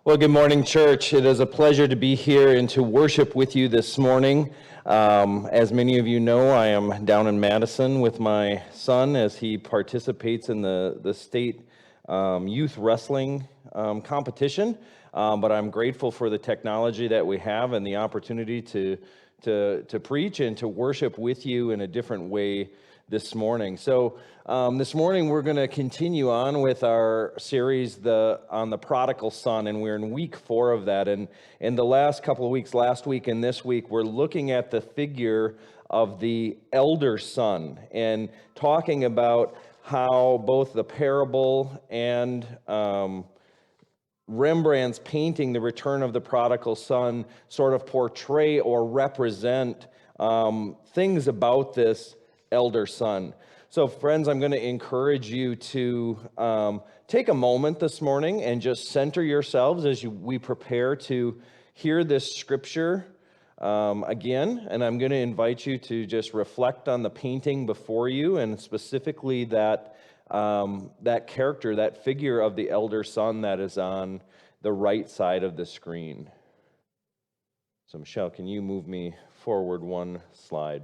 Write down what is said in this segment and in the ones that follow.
Well, good morning, church. It is a pleasure to be here and to worship with you this morning. As many of you know, I am down in Madison with my son as he participates in the state youth wrestling competition. But I'm grateful for the technology that we have and the opportunity to preach and to worship with you in a different way this morning. So this morning we're going to continue on with our series on the Prodigal Son, and we're in week 4 of that. And in the last couple of weeks, last week and this week, we're looking at the figure of the elder son and talking about how both the parable and Rembrandt's painting, The Return of the Prodigal Son, sort of portray or represent things about this elder son. So friends, I'm going to encourage you to take a moment this morning and just center yourselves as we prepare to hear this scripture again. And I'm going to invite you to just reflect on the painting before you, and specifically that character, that figure of the elder son that is on the right side of the screen. So Michelle, can you move me forward one slide?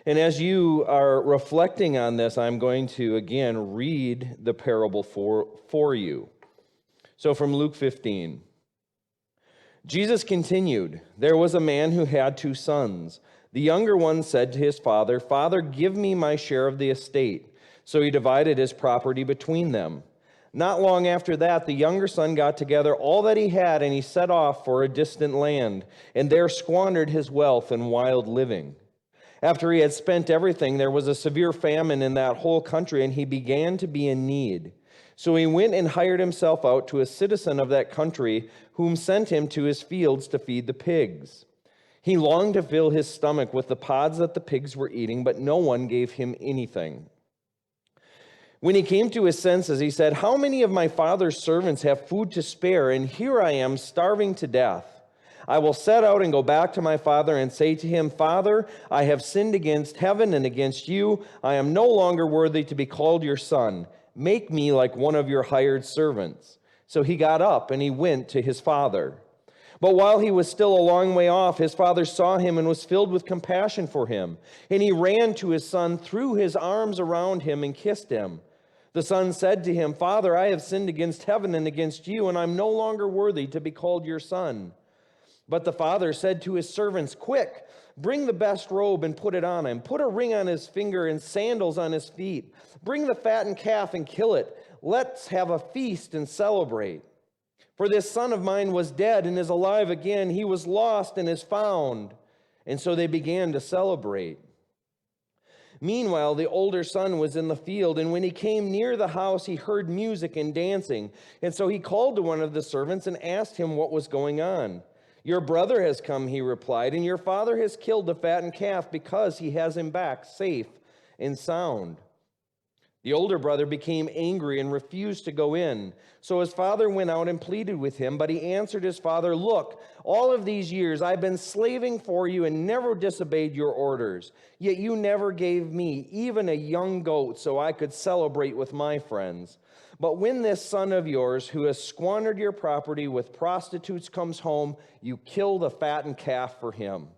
And as you are reflecting on this, I'm going to again read the parable for you. So from Luke 15. Jesus continued, "There was a man who had 2 sons. The younger one said to his father, 'Father, give me my share of the estate.' So he divided his property between them. Not long after that, the younger son got together all that he had, and he set off for a distant land, and there squandered his wealth in wild living. After he had spent everything, there was a severe famine in that whole country, and he began to be in need. So he went and hired himself out to a citizen of that country, whom sent him to his fields to feed the pigs. He longed to fill his stomach with the pods that the pigs were eating, but no one gave him anything. When he came to his senses, he said, 'How many of my father's servants have food to spare, and here I am starving to death? I will set out and go back to my father and say to him, Father, I have sinned against heaven and against you. I am no longer worthy to be called your son. Make me like one of your hired servants.' So he got up and he went to his father. But while he was still a long way off, his father saw him and was filled with compassion for him. And he ran to his son, threw his arms around him, and kissed him. The son said to him, Father, I have sinned against heaven and against you, and I'm no longer worthy to be called your son. But the father said to his servants, 'Quick, bring the best robe and put it on him. Put a ring on his finger and sandals on his feet. Bring the fattened calf and kill it. Let's have a feast and celebrate. For this son of mine was dead and is alive again. He was lost and is found.' And so they began to celebrate. Meanwhile, the older son was in the field, and when he came near the house, he heard music and dancing. And so he called to one of the servants and asked him what was going on. 'Your brother has come,' he replied, 'and your father has killed the fattened calf because he has him back safe and sound.' The older brother became angry and refused to go in. So his father went out and pleaded with him, but he answered his father, 'Look, all of these years I've been slaving for you and never disobeyed your orders. Yet you never gave me even a young goat so I could celebrate with my friends. But when this son of yours, who has squandered your property with prostitutes, comes home, you kill the fattened calf for him.'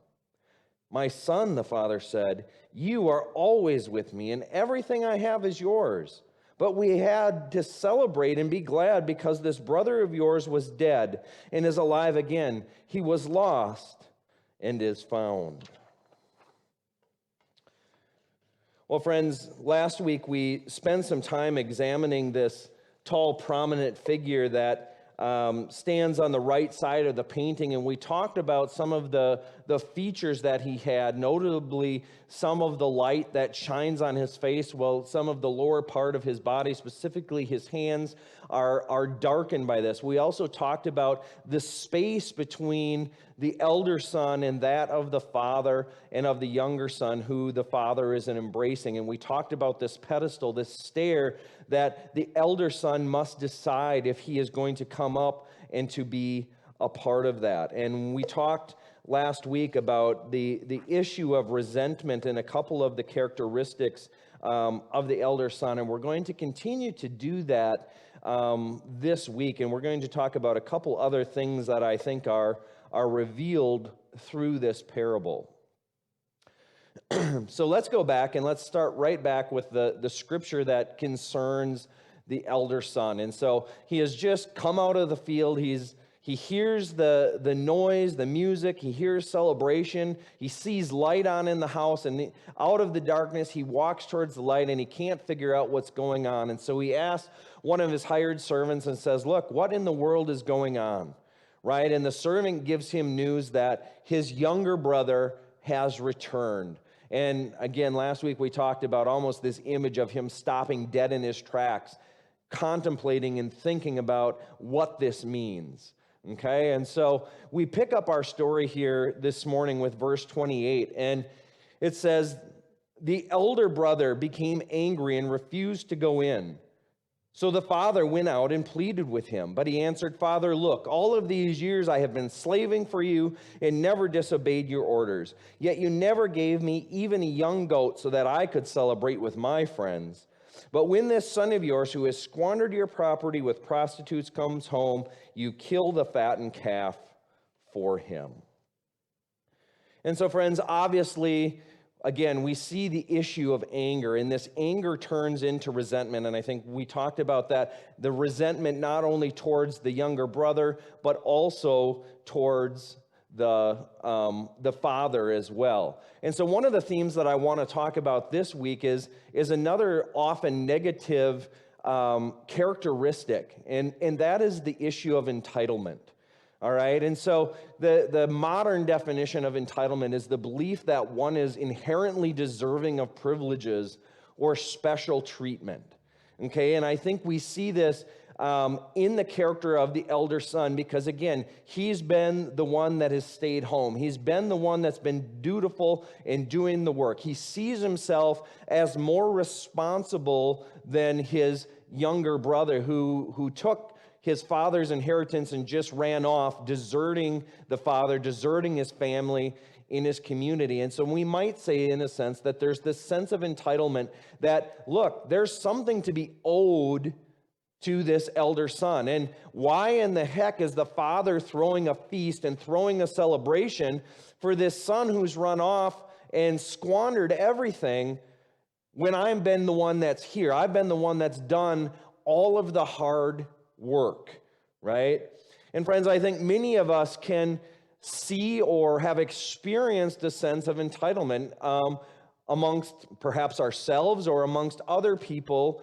'My son,' the father said, 'you are always with me, and everything I have is yours. But we had to celebrate and be glad because this brother of yours was dead and is alive again. He was lost and is found.'" Well, friends, last week we spent some time examining this tall, prominent figure that stands on the right side of the painting, and we talked about some of the features that he had, notably some of the light that shines on his face, while some of the lower part of his body, specifically his hands, are darkened by this. We also talked about the space between the elder son and that of the father and of the younger son, who the father is embracing. And we talked about this pedestal, this stair, that the elder son must decide if he is going to come up and to be a part of that. And we talked last week about the issue of resentment and a couple of the characteristics of the elder son, and we're going to continue to do that this week, and we're going to talk about a couple other things that I think are revealed through this parable. So let's go back and let's start right back with the scripture that concerns the elder son. And so he has just come out of the field. He hears the noise, the music. He hears celebration. He sees light on in the house, and out of the darkness, he walks towards the light, and he can't figure out what's going on. And so he asks one of his hired servants and says, "Look, what in the world is going on?" Right? And the servant gives him news that his younger brother has returned. And again, last week we talked about almost this image of him stopping dead in his tracks, contemplating and thinking about what this means. Okay, and so we pick up our story here this morning with verse 28, and it says, "The elder brother became angry and refused to go in. So the father went out and pleaded with him. But he answered, 'Father, look, all of these years I have been slaving for you and never disobeyed your orders. Yet you never gave me even a young goat so that I could celebrate with my friends. But when this son of yours who has squandered your property with prostitutes comes home, you kill the fattened calf for him.'" And so, friends, obviously, again, we see the issue of anger, and this anger turns into resentment. And I think we talked about that, the resentment not only towards the younger brother, but also towards the father as well. And so one of the themes that I want to talk about this week is another often negative characteristic, and that is the issue of entitlement. All right, and so the modern definition of entitlement is the belief that one is inherently deserving of privileges or special treatment. Okay, and I think we see this in the character of the elder son, because again, he's been the one that has stayed home. He's been the one that's been dutiful in doing the work. He sees himself as more responsible than his younger brother who took his father's inheritance and just ran off, deserting the father, deserting his family in his community. And so we might say, in a sense, that there's this sense of entitlement that, look, there's something to be owed to this elder son. And why in the heck is the father throwing a feast and throwing a celebration for this son who's run off and squandered everything when I've been the one that's here? I've been the one that's done all of the hard work, right? And friends, I think many of us can see or have experienced a sense of entitlement amongst perhaps ourselves or amongst other people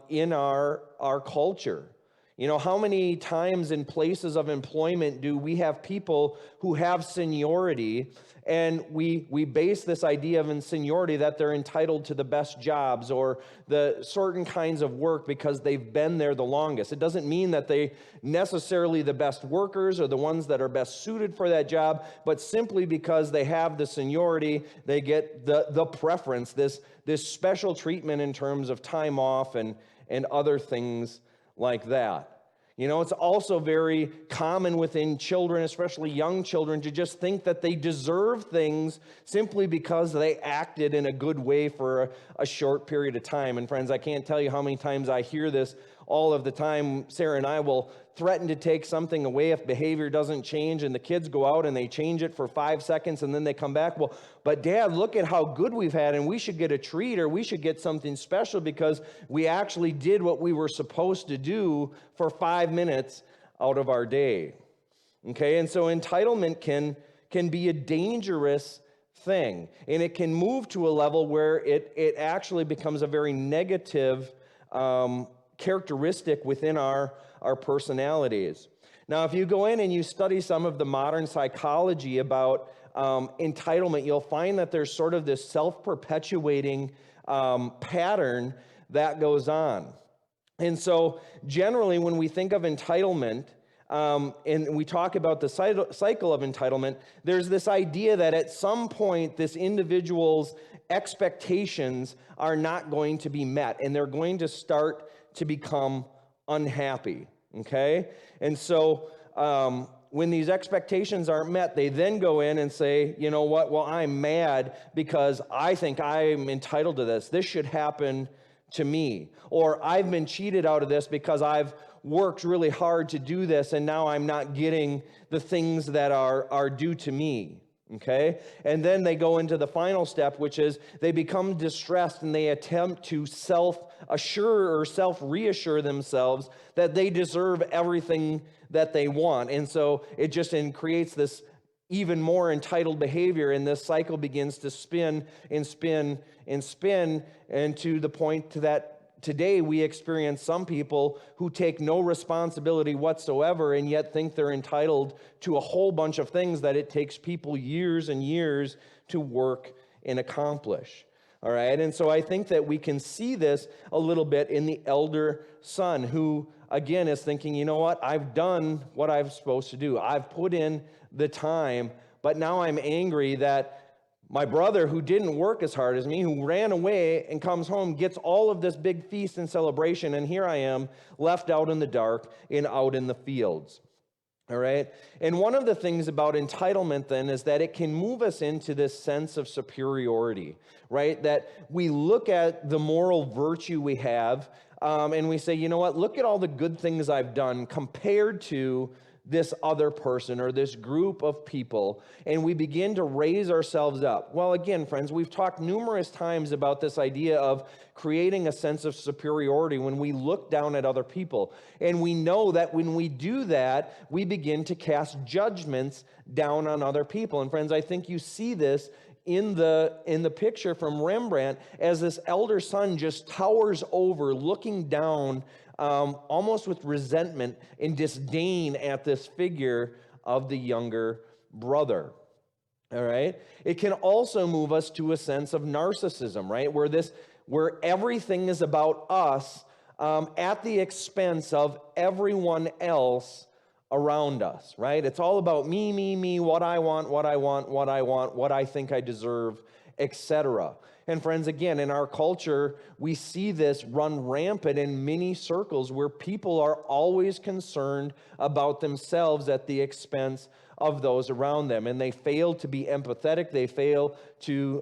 in our culture. You know, how many times in places of employment do we have people who have seniority, and we base this idea of seniority that they're entitled to the best jobs or the certain kinds of work because they've been there the longest. It doesn't mean that they necessarily the best workers or the ones that are best suited for that job, but simply because they have the seniority, they get the preference, this special treatment in terms of time off and other things like that. You know, it's also very common within children, especially young children, to just think that they deserve things simply because they acted in a good way for a short period of time. And friends, I can't tell you how many times I hear this all of the time. Sarah and I will threaten to take something away if behavior doesn't change, and the kids go out and they change it for 5 seconds and then they come back. Well, but Dad, look at how good we've had, and we should get a treat or we should get something special because we actually did what we were supposed to do for 5 minutes out of our day. Okay, and so entitlement can be a dangerous thing, and it can move to a level where it actually becomes a very negative characteristic within our personalities. Now, if you go in and you study some of the modern psychology about entitlement, you'll find that there's sort of this self-perpetuating pattern that goes on. And so generally when we think of entitlement, and we talk about the cycle of entitlement, there's this idea that at some point this individual's expectations are not going to be met, and they're going to start to become unhappy, okay? And so when these expectations aren't met, they then go in and say, you know what, well, I'm mad because I think I'm entitled to this. This should happen to me. Or I've been cheated out of this because I've worked really hard to do this, and now I'm not getting the things that are due to me. Okay? And then they go into the final step, which is they become distressed and they attempt to self-assure or self-reassure themselves that they deserve everything that they want. And so it just creates this even more entitled behavior, and this cycle begins to spin and spin and spin, and to the point that today we experience some people who take no responsibility whatsoever and yet think they're entitled to a whole bunch of things that it takes people years and years to work and accomplish. All right, and so I think that we can see this a little bit in the elder son, who again is thinking, you know what, I've done what I'm supposed to do. I've put in the time, but now I'm angry that my brother, who didn't work as hard as me, who ran away and comes home, gets all of this big feast and celebration, and here I am left out in the dark and out in the fields. All right? And one of the things about entitlement then is that it can move us into this sense of superiority, right? That we look at the moral virtue we have and we say, you know what, look at all the good things I've done compared to this other person or this group of people, and we begin to raise ourselves up. Well, again, friends, we've talked numerous times about this idea of creating a sense of superiority when we look down at other people. And we know that when we do that, we begin to cast judgments down on other people. And friends, I think you see this in the picture from Rembrandt as this elder son just towers over, looking down almost with resentment and disdain at this figure of the younger brother. All right? It can also move us to a sense of narcissism, right? Where everything is about us at the expense of everyone else around us, right? It's all about me, what I want, what I think I deserve, etc. And friends, again, in our culture, we see this run rampant in many circles where people are always concerned about themselves at the expense of those around them. And they fail to be empathetic. They fail to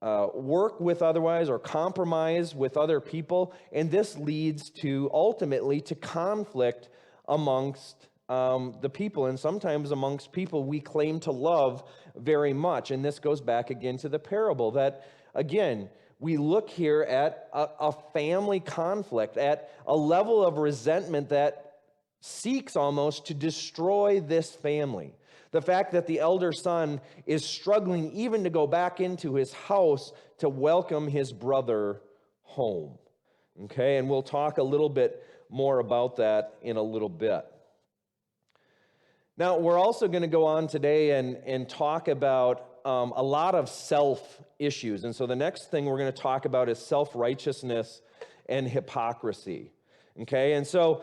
work with otherwise or compromise with other people. And this leads to ultimately to conflict amongst the people, and sometimes amongst people we claim to love very much. And this goes back again to the parable that, again, we look here at a family conflict, at a level of resentment that seeks almost to destroy this family. The fact that the elder son is struggling even to go back into his house to welcome his brother home. Okay, and we'll talk a little bit more about that in a little bit. Now, we're also going to go on today and talk about a lot of self issues. And so the next thing we're going to talk about is self-righteousness and hypocrisy. Okay, and so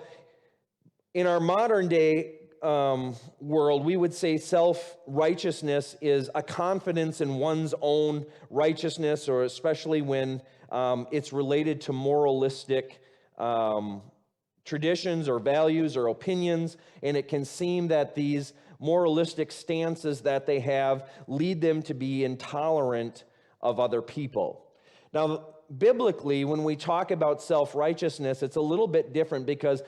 in our modern day world, we would say self-righteousness is a confidence in one's own righteousness, or especially when it's related to moralistic traditions or values or opinions, and it can seem that these moralistic stances that they have lead them to be intolerant of other people. Now, biblically, when we talk about self-righteousness, it's a little bit different because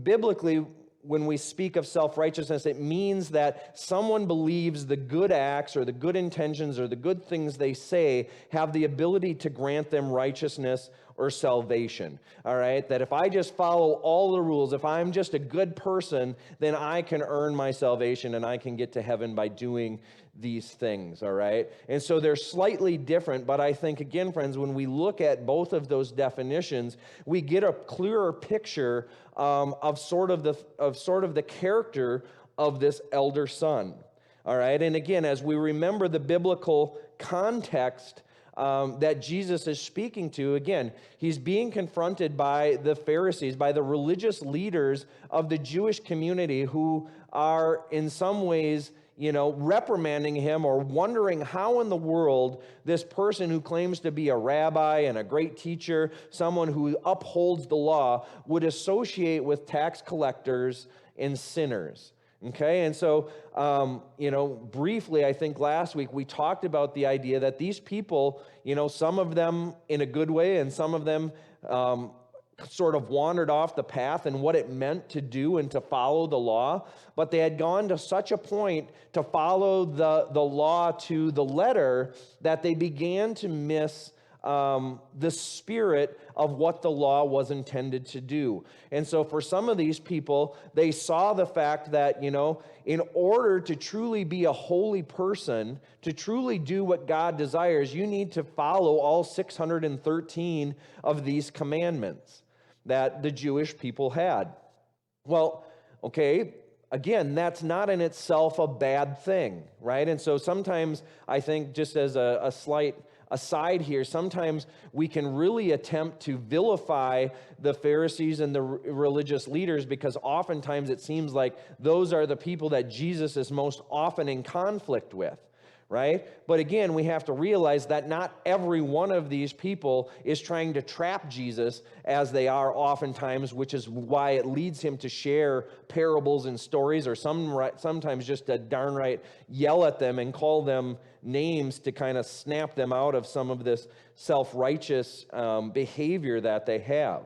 biblically, when we speak of self-righteousness, it means that someone believes the good acts or the good intentions or the good things they say have the ability to grant them righteousness or salvation. All right? That if I just follow all the rules, if I'm just a good person, then I can earn my salvation and I can get to heaven by doing these things. All right? And so they're slightly different, but I think, again, friends, when we look at both of those definitions, we get a clearer picture of sort of the character of this elder son. All right? And again, as we remember the biblical context that Jesus is speaking to, again, he's being confronted by the Pharisees, by the religious leaders of the Jewish community who are in some ways, reprimanding him or wondering how in the world this person who claims to be a rabbi and a great teacher, someone who upholds the law, would associate with tax collectors and sinners. Okay, and so, briefly, I think last week we talked about the idea that these people, some of them in a good way and some of them sort of wandered off the path and what it meant to do and to follow the law, but they had gone to such a point to follow the law to the letter that they began to miss the spirit of what the law was intended to do. And so for some of these people, they saw the fact that, in order to truly be a holy person, to truly do what God desires, you need to follow all 613 of these commandments that the Jewish people had. Well, okay, again, that's not in itself a bad thing, right? And so sometimes I think, just as a slight aside here, sometimes we can really attempt to vilify the Pharisees and the religious leaders, because oftentimes it seems like those are the people that Jesus is most often in conflict with, right? But again, we have to realize that not every one of these people is trying to trap Jesus as they are oftentimes, which is why it leads him to share parables and stories, or sometimes just to darn right yell at them and call them names to kind of snap them out of some of this self-righteous behavior that they have.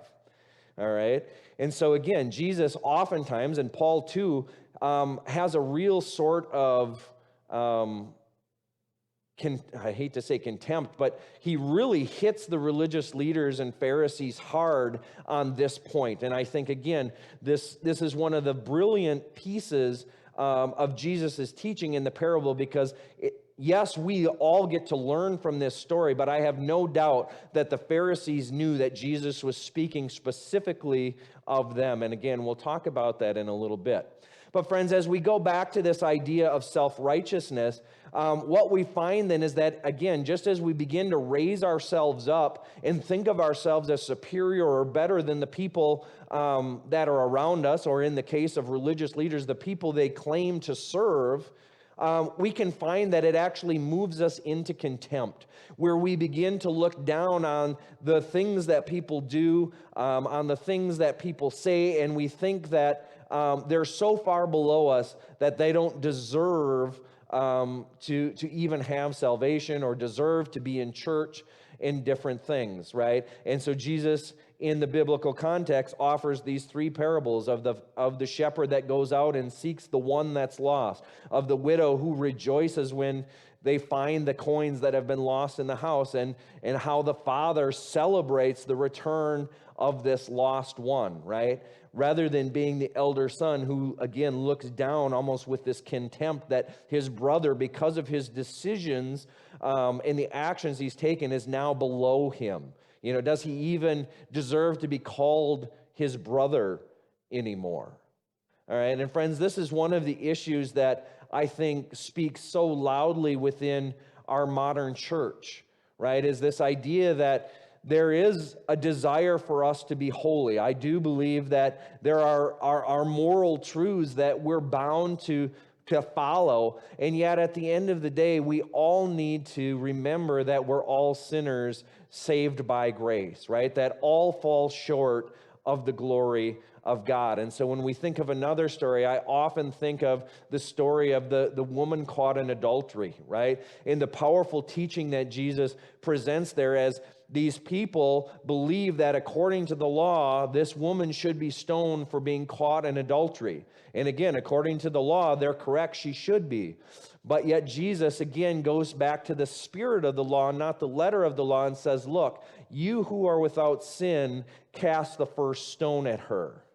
All right? And so again, Jesus oftentimes, and Paul too, has a real sort of I hate to say contempt, but he really hits the religious leaders and Pharisees hard on this point. And I think, again, this is one of the brilliant pieces of Jesus' teaching in the parable, because yes, we all get to learn from this story, but I have no doubt that the Pharisees knew that Jesus was speaking specifically of them. And again, we'll talk about that in a little bit. But friends, as we go back to this idea of self-righteousness, what we find then is that, again, just as we begin to raise ourselves up and think of ourselves as superior or better than the people that are around us, or in the case of religious leaders, the people they claim to serve, we can find that it actually moves us into contempt, where we begin to look down on the things that people do, on the things that people say, and we think that they're so far below us that they don't deserve to even have salvation or deserve to be in church in different things, right? And so Jesus, in the biblical context, offers these three parables of the shepherd that goes out and seeks the one that's lost, of the widow who rejoices when they find the coins that have been lost in the house, and how the father celebrates the return of this lost one, right? Rather than being the elder son who, again, looks down almost with this contempt that his brother, because of his decisions and the actions he's taken, is now below him. Does he even deserve to be called his brother anymore? All right, and friends, this is one of the issues that I think speaks so loudly within our modern church, right? Is this idea that there is a desire for us to be holy. I do believe that there are moral truths that we're bound to follow, and yet at the end of the day, we all need to remember that we're all sinners saved by grace, right? That all fall short of the glory of God. And so when we think of another story, I often think of the story of the woman caught in adultery, right? In the powerful teaching that Jesus presents there, as these people believe that according to the law, this woman should be stoned for being caught in adultery. And again, according to the law, they're correct, she should be. But yet Jesus, again, goes back to the spirit of the law, not the letter of the law, and says, look, you who are without sin, cast the first stone at her.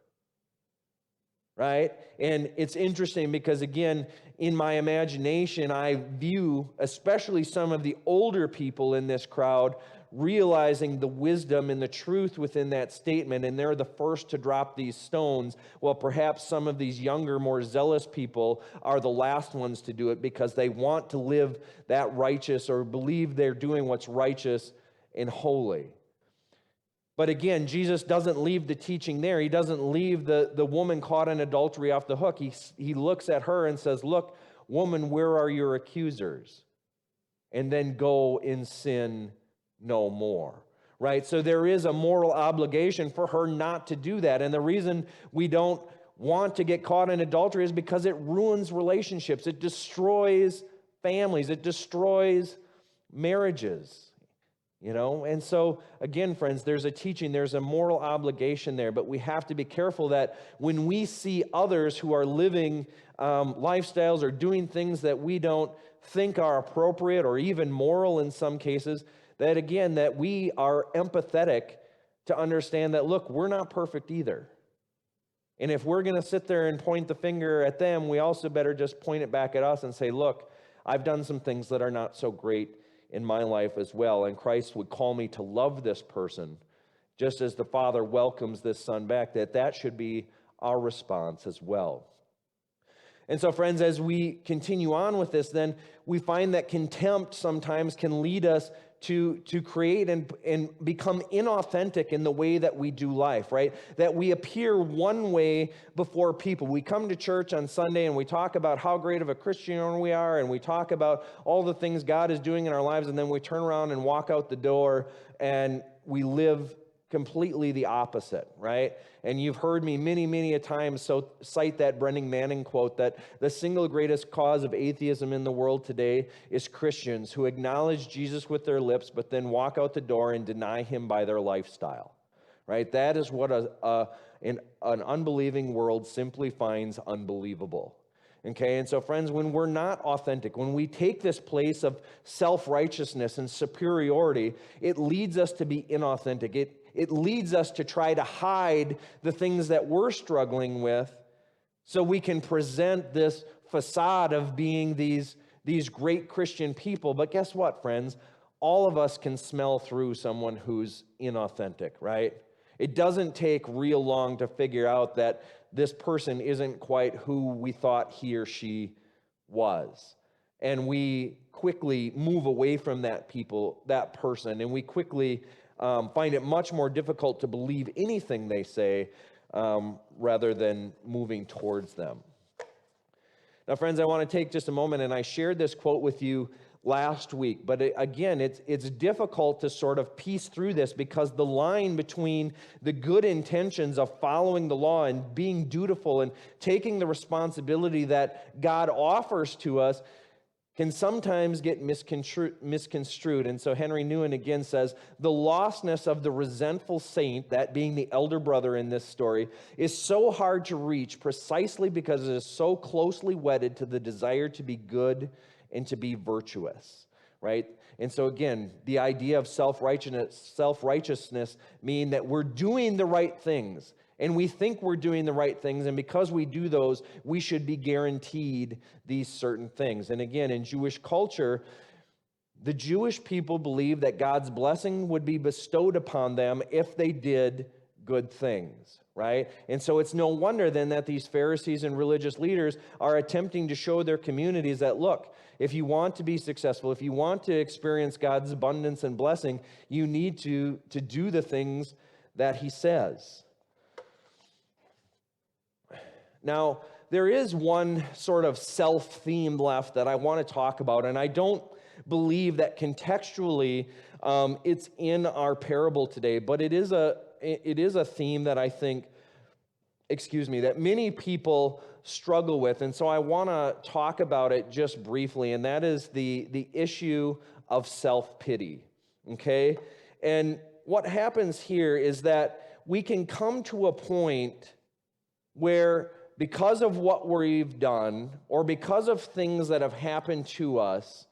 Right? And it's interesting because, again, in my imagination, I view especially some of the older people in this crowd realizing the wisdom and the truth within that statement, and they're the first to drop these stones, while perhaps some of these younger, more zealous people are the last ones to do it because they want to live that righteous, or believe they're doing what's righteous and holy. But again, Jesus doesn't leave the teaching there. He doesn't leave the woman caught in adultery off the hook. He looks at her and says, look, woman, where are your accusers? And then go and sin no more. Right? So there is a moral obligation for her not to do that. And the reason we don't want to get caught in adultery is because it ruins relationships. It destroys families. It destroys marriages. And so, again, friends, there's a teaching, there's a moral obligation there, but we have to be careful that when we see others who are living lifestyles or doing things that we don't think are appropriate or even moral in some cases, that, again, that we are empathetic to understand that, look, we're not perfect either. And if we're going to sit there and point the finger at them, we also better just point it back at us and say, look, I've done some things that are not so great in my life as well, and Christ would call me to love this person just as the Father welcomes this Son back, that should be our response as well. And so, friends, as we continue on with this, then we find that contempt sometimes can lead us to create and become inauthentic in the way that we do life, right? That we appear one way before people. We come to church on Sunday and we talk about how great of a Christian we are, and we talk about all the things God is doing in our lives, and then we turn around and walk out the door and we live completely the opposite, right? And you've heard me many a times cite that Brennan Manning quote that the single greatest cause of atheism in the world today is Christians who acknowledge Jesus with their lips but then walk out the door and deny him by their lifestyle, right? That is what an unbelieving world simply finds unbelievable. Okay, and so, friends, when we're not authentic, when we take this place of self-righteousness and superiority, it leads us to be inauthentic. It leads us to try to hide the things that we're struggling with so we can present this facade of being these great Christian people. But guess what, friends? All of us can smell through someone who's inauthentic, right? It doesn't take real long to figure out that this person isn't quite who we thought he or she was. And we quickly move away from that person, and we quickly find it much more difficult to believe anything they say rather than moving towards them. Now, friends, I want to take just a moment, and I shared this quote with you last week, but again, it's difficult to sort of piece through this because the line between the good intentions of following the law and being dutiful and taking the responsibility that God offers to us can sometimes get misconstrued. And so Henry Nouwen again says, the lostness of the resentful saint, that being the elder brother in this story, is so hard to reach precisely because it is so closely wedded to the desire to be good and to be virtuous, right? And so again, the idea of self-righteousness mean that we're doing the right things, and we think we're doing the right things, and because we do those, we should be guaranteed these certain things. And again, in Jewish culture, the Jewish people believed that God's blessing would be bestowed upon them if they did good things, right? And so it's no wonder then that these Pharisees and religious leaders are attempting to show their communities that, look, if you want to be successful, if you want to experience God's abundance and blessing, you need to do the things that he says. Now, there is one sort of self-theme left that I want to talk about, and I don't believe that contextually it's in our parable today, but it is a theme that I think, that many people struggle with, and so I want to talk about it just briefly, and that is the issue of self-pity, okay? And what happens here is that we can come to a point where because of what we've done or because of things that have happened to us,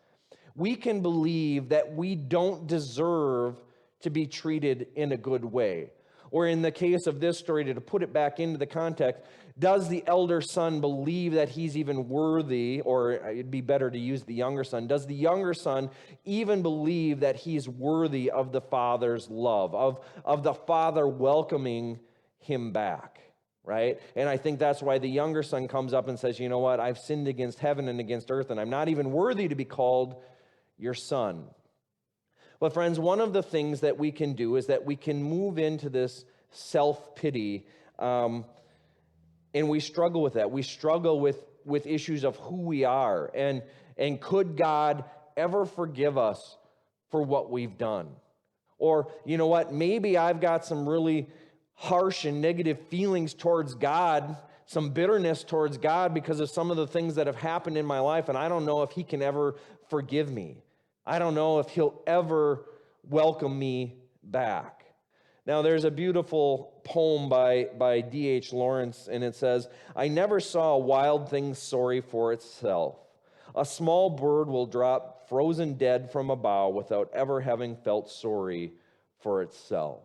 we can believe that we don't deserve to be treated in a good way. Or in the case of this story, to put it back into the context, does the elder son believe that he's even worthy, or it'd be better to use the younger son, does the younger son even believe that he's worthy of the father's love, of the father welcoming him back, right? And I think that's why the younger son comes up and says, you know what, I've sinned against heaven and against earth, and I'm not even worthy to be called your son. But friends, one of the things that we can do is that we can move into this self-pity, and we struggle with that. We struggle with issues of who we are, and could God ever forgive us for what we've done? Or, you know what, maybe I've got some really harsh and negative feelings towards God some bitterness towards God because of some of the things that have happened in my life, and I don't know if he can ever forgive me. I don't know if he'll ever welcome me back. Now, there's a beautiful poem by D.H. Lawrence, and it says, "I never saw a wild thing sorry for itself. A small bird will drop frozen dead from a bough without ever having felt sorry for itself."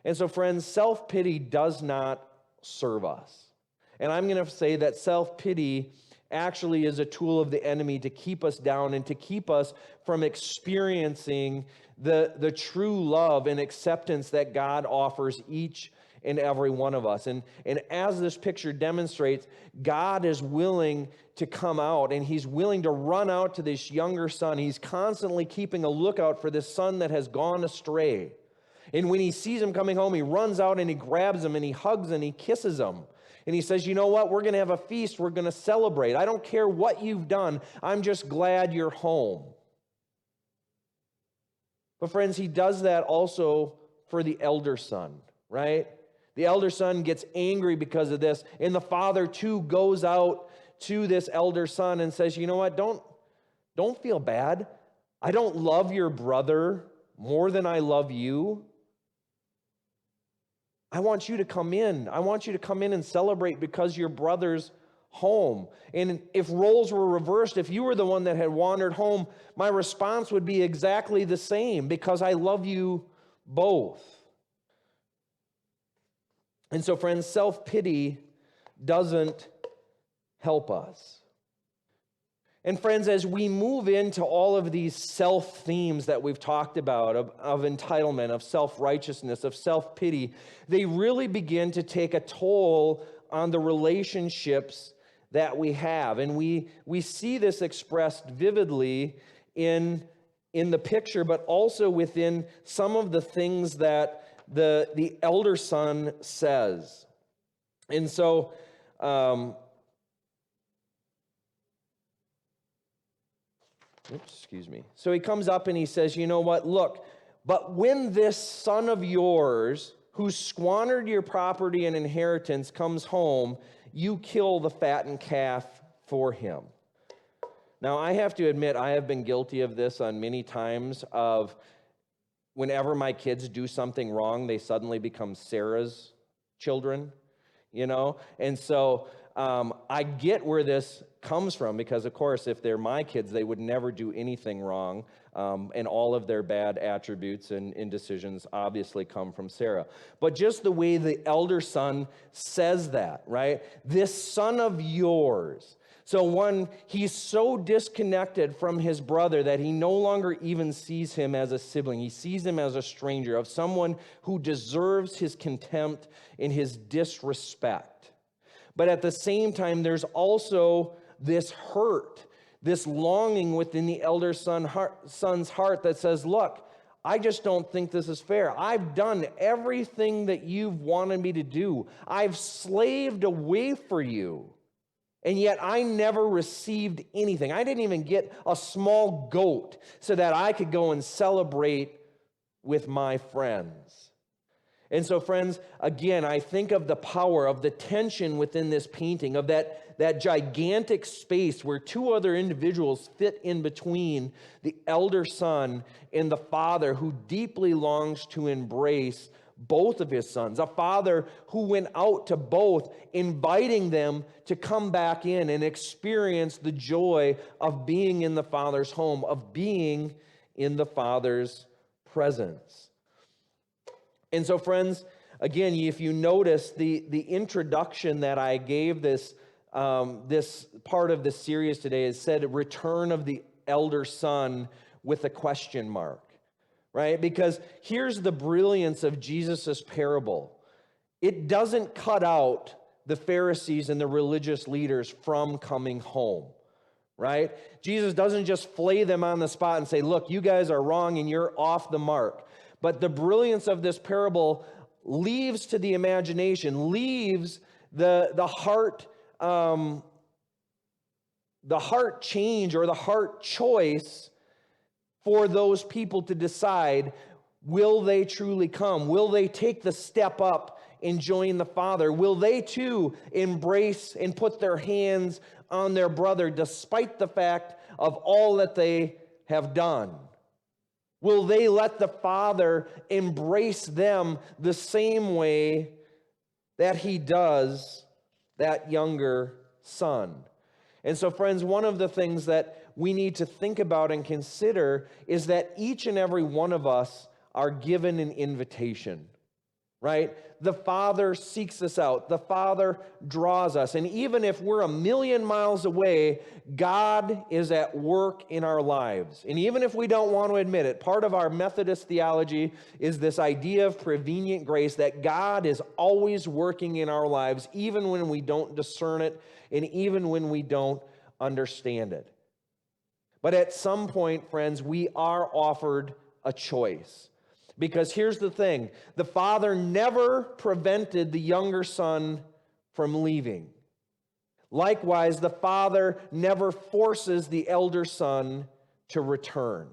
And so, friends, self-pity does not serve us. And I'm going to say that self-pity actually is a tool of the enemy to keep us down and to keep us from experiencing the true love and acceptance that God offers each and every one of us. And as this picture demonstrates, God is willing to come out, and he's willing to run out to this younger son. He's constantly keeping a lookout for this son that has gone astray. And when he sees him coming home, he runs out and he grabs him and he hugs and he kisses him. And he says, "You know what? We're going to have a feast. We're going to celebrate. I don't care what you've done. I'm just glad you're home." But friends, he does that also for the elder son, right? The elder son gets angry because of this. And the father too goes out to this elder son and says, "You know what? Don't feel bad. I don't love your brother more than I love you. I want you to come in. I want you to come in and celebrate because your brother's home." And if roles were reversed, if you were the one that had wandered home, my response would be exactly the same, because I love you both. And so, friends, self-pity doesn't help us. And friends, as we move into all of these self-themes that we've talked about, of entitlement, of self-righteousness, of self-pity, they really begin to take a toll on the relationships that we have. And we see this expressed vividly in the picture, but also within some of the things that the elder son says. And so, So he comes up and he says, "You know what? Look, but when this son of yours who squandered your property and inheritance comes home, you kill the fattened calf for him." Now, I have to admit, I have been guilty of this on many times, of whenever my kids do something wrong, they suddenly become Sarah's children, you know? And so I get where this comes from, because, of course, if they're my kids, they would never do anything wrong, and all of their bad attributes and decisions obviously come from Sarah. But just the way the elder son says that, right? This son of yours. So one, he's so disconnected from his brother that he no longer even sees him as a sibling. He sees him as a stranger, of someone who deserves his contempt and his disrespect. But at the same time, there's also this hurt, this longing within the elder son's heart that says, "Look, I just don't think this is fair. I've done everything that you've wanted me to do. I've slaved away for you, and yet I never received anything. I didn't even get a small goat so that I could go and celebrate with my friends." And so, friends, again, I think of the power of the tension within this painting, of that gigantic space where two other individuals fit in between the elder son and the father, who deeply longs to embrace both of his sons. A father who went out to both, inviting them to come back in and experience the joy of being in the father's home, of being in the father's presence. And so, friends, again, if you notice the introduction that I gave this part of the series today, is said "Return of the Elder Son" with a question mark, right? Because here's the brilliance of Jesus' parable. It doesn't cut out the Pharisees and the religious leaders from coming home, right? Jesus doesn't just flay them on the spot and say, "Look, you guys are wrong and you're off the mark." But the brilliance of this parable leaves to the imagination, leaves the heart change or the heart choice for those people to decide, will they truly come? Will they take the step up enjoying the Father? Will they too embrace and put their hands on their brother despite the fact of all that they have done? Will they let the Father embrace them the same way that he does that younger son? And so, friends, one of the things that we need to think about and consider is that each and every one of us are given an invitation, right? The Father seeks us out. The Father draws us. And even if we're 1,000,000 miles away, God is at work in our lives. And even if we don't want to admit it, part of our Methodist theology is this idea of prevenient grace, that God is always working in our lives, even when we don't discern it and even when we don't understand it. But at some point, friends, we are offered a choice. Because here's the thing, the Father never prevented the younger son from leaving. Likewise, the Father never forces the elder son to return.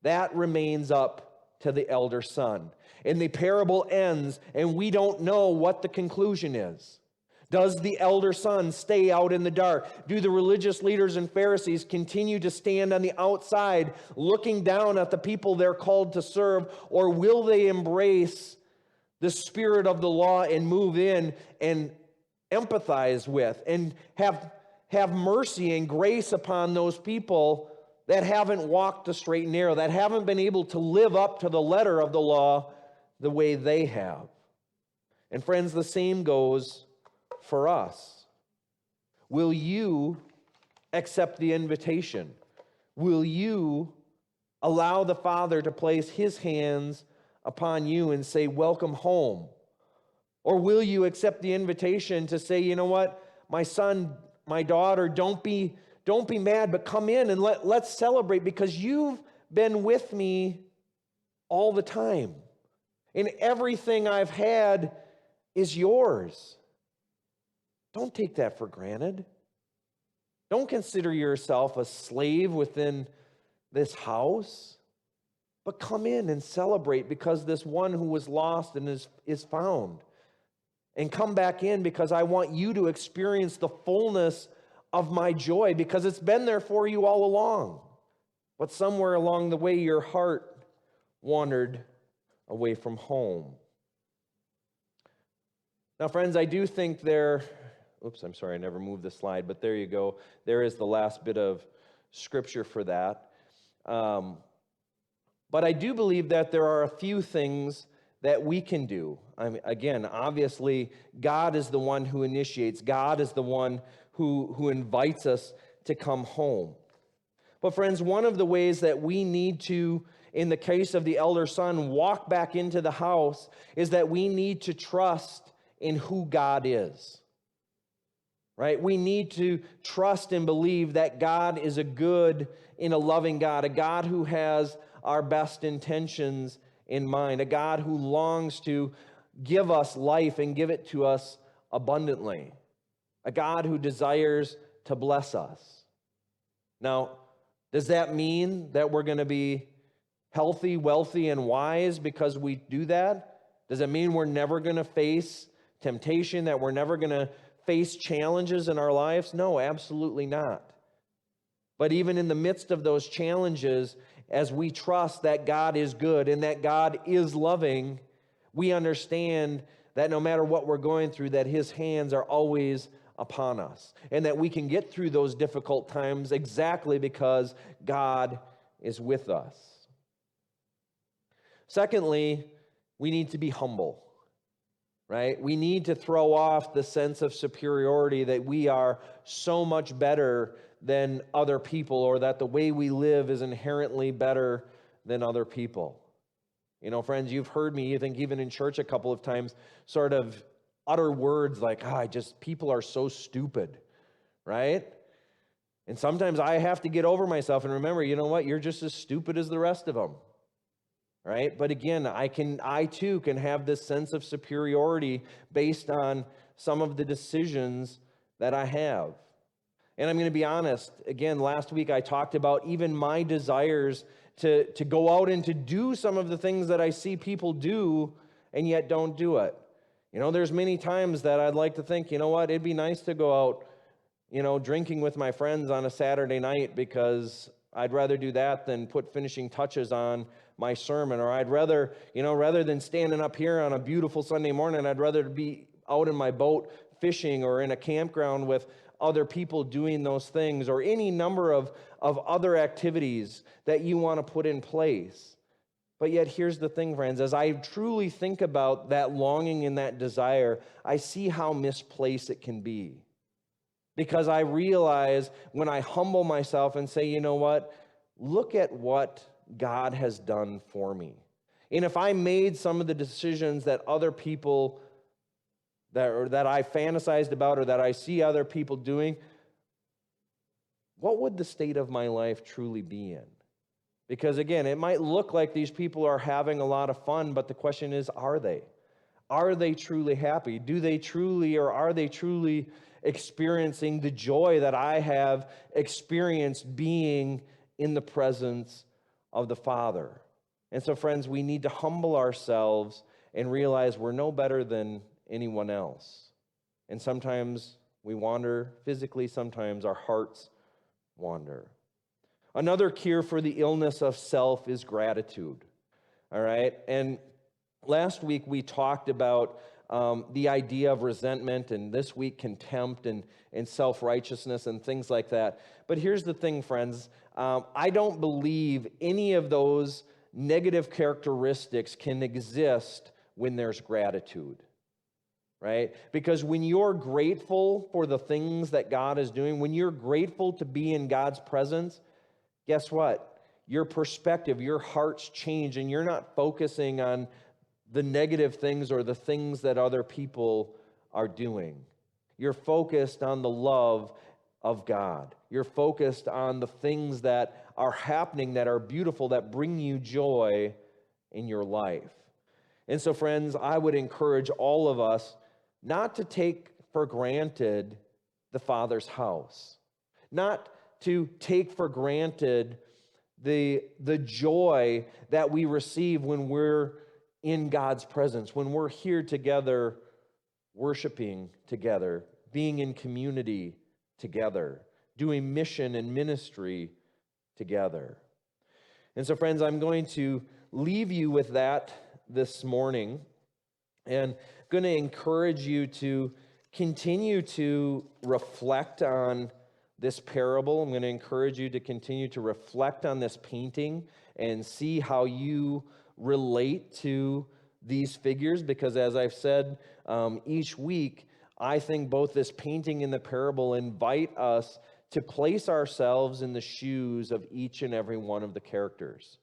That remains up to the elder son. And the parable ends, and we don't know what the conclusion is. Does the elder son stay out in the dark? Do the religious leaders and Pharisees continue to stand on the outside looking down at the people they're called to serve? Or will they embrace the spirit of the law and move in and empathize with and have mercy and grace upon those people that haven't walked the straight and narrow, that haven't been able to live up to the letter of the law the way they have? And friends, the same goes for us. Will you accept the invitation? Will you allow the Father to place his hands upon you and say, welcome home? Or will you accept the invitation to say, you know what, my son, my daughter, don't be mad, but come in and let's celebrate because you've been with me all the time. And everything I've had is yours. Don't take that for granted. Don't consider yourself a slave within this house, but come in and celebrate because this one who was lost and is found. And come back in because I want you to experience the fullness of my joy because it's been there for you all along. But somewhere along the way, your heart wandered away from home. Now, friends, I do think oops, I'm sorry, I never moved the slide, but there you go. There is the last bit of scripture for that. But I do believe that there are a few things that we can do. Again, obviously, God is the one who initiates. God is the one who invites us to come home. But friends, one of the ways that we need to, in the case of the elder son, walk back into the house is that we need to trust in who God is. Right? We need to trust and believe that God is a good and a loving God, a God who has our best intentions in mind, a God who longs to give us life and give it to us abundantly, a God who desires to bless us. Now, does that mean that we're going to be healthy, wealthy, and wise because we do that? Does it mean we're never going to face temptation, that we're never going to face challenges in our lives? No, absolutely not. But even in the midst of those challenges, as we trust that God is good and that God is loving, we understand that no matter what we're going through, that his hands are always upon us and that we can get through those difficult times exactly because God is with us. Secondly, we need to be humble. Right? We need to throw off the sense of superiority that we are so much better than other people or that the way we live is inherently better than other people. You know, friends, you've heard me, I think even in church a couple of times, sort of utter words like, people are so stupid, right? And sometimes I have to get over myself and remember, you know what? You're just as stupid as the rest of them. Right? But again, I too can have this sense of superiority based on some of the decisions that I have. And I'm going to be honest, again, last week I talked about even my desires to go out and to do some of the things that I see people do and yet don't do it. There's many times that I'd like to think, you know what, it'd be nice to go out, drinking with my friends on a Saturday night, because I'd rather do that than put finishing touches on my sermon. Or I'd rather, rather than standing up here on a beautiful Sunday morning, I'd rather be out in my boat fishing or in a campground with other people doing those things, or any number of other activities that you want to put in place. But yet here's the thing, friends, as I truly think about that longing and that desire, I see how misplaced it can be. Because I realize when I humble myself and say, you know what, look at what God has done for me. And if I made some of the decisions that other people, that I fantasized about, or that I see other people doing, what would the state of my life truly be in? Because again, it might look like these people are having a lot of fun, but the question is, are they? Are they truly happy? Do they truly, or are they truly experiencing the joy that I have experienced being in the presence of the Father? And so, friends, we need to humble ourselves and realize we're no better than anyone else. And sometimes we wander physically, sometimes our hearts wander. Another cure for the illness of self is gratitude. All right? And last week we talked about the idea of resentment, and this week contempt and self-righteousness and things like that. But here's the thing, friends. I don't believe any of those negative characteristics can exist when there's gratitude. Right? Because when you're grateful for the things that God is doing, when you're grateful to be in God's presence, guess what? Your perspective, your heart's change, and you're not focusing on the negative things or the things that other people are doing. You're focused on the love of God. You're focused on the things that are happening, that are beautiful, that bring you joy in your life. And so, friends, I would encourage all of us not to take for granted the Father's house, not to take for granted the joy that we receive when we're in God's presence, when we're here together, worshiping together, being in community together, doing mission and ministry together. And so, friends, I'm going to leave you with that this morning, and going to encourage you to continue to reflect on this parable. I'm going to encourage you to continue to reflect on this painting and see how you relate to these figures, because as I've said each week, I think both this painting and the parable invite us to place ourselves in the shoes of each and every one of the characters.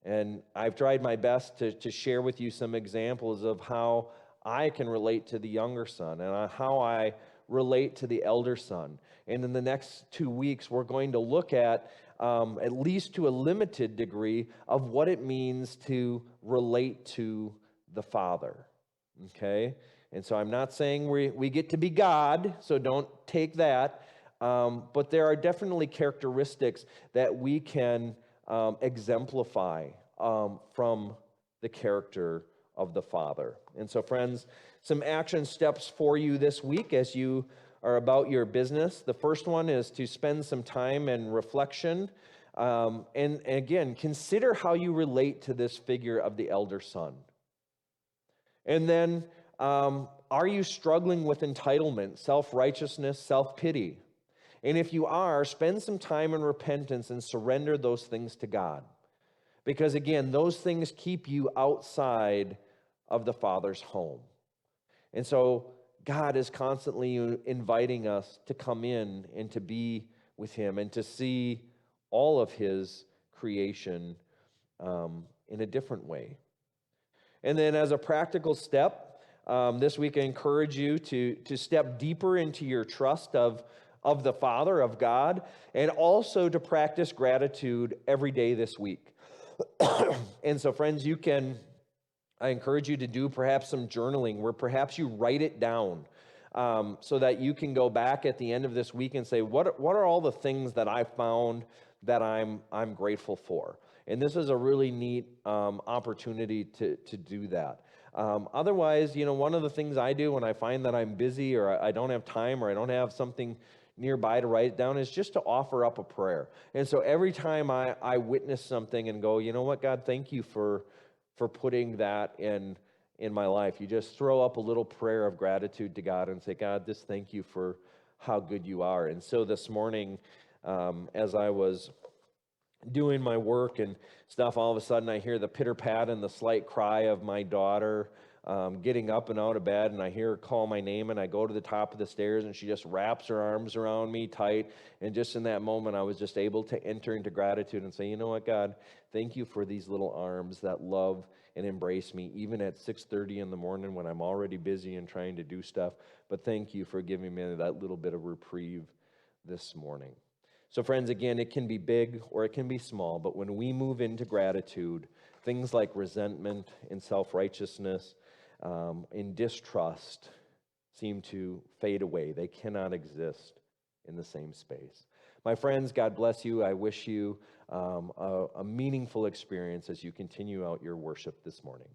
And I've tried my best to share with you some examples of how I can relate to the younger son and how I relate to the elder son. And in the next 2 weeks, we're going to look at least to a limited degree, of what it means to relate to the Father. Okay? And so I'm not saying we get to be God, so don't take that. But there are definitely characteristics that we can exemplify from the character of the Father. And so, friends, some action steps for you this week as you are about your business. The first one is to spend some time and reflection. And again, consider how you relate to this figure of the elder son. And then, are you struggling with entitlement, self-righteousness, self-pity? And if you are, spend some time in repentance and surrender those things to God. Because again, those things keep you outside of the Father's home. And so God is constantly inviting us to come in and to be with Him and to see all of His creation in a different way. And then as a practical step, this week I encourage you to step deeper into your trust of the Father, of God, and also to practice gratitude every day this week. And so, friends, I encourage you to do perhaps some journaling where perhaps you write it down so that you can go back at the end of this week and say, what are all the things that I found that I'm grateful for? And this is a really neat opportunity to do that. Otherwise, one of the things I do when I find that I'm busy or I don't have time or I don't have something nearby to write down is just to offer up a prayer. And so every time I witness something and go, you know what, God, thank you for putting that in my life. You just throw up a little prayer of gratitude to God and say, God, just thank you for how good you are. And so this morning, as I was doing my work and stuff, all of a sudden I hear the pitter-pat and the slight cry of my daughter getting up and out of bed, and I hear her call my name, and I go to the top of the stairs, and she just wraps her arms around me tight, and just in that moment, I was just able to enter into gratitude and say, you know what, God, thank you for these little arms that love and embrace me, even at 6:30 in the morning when I'm already busy and trying to do stuff, but thank you for giving me that little bit of reprieve this morning. So friends, again, it can be big or it can be small, but when we move into gratitude, things like resentment and self-righteousness and distrust seem to fade away. They cannot exist in the same space. My friends, God bless you. I wish you a meaningful experience as you continue out your worship this morning.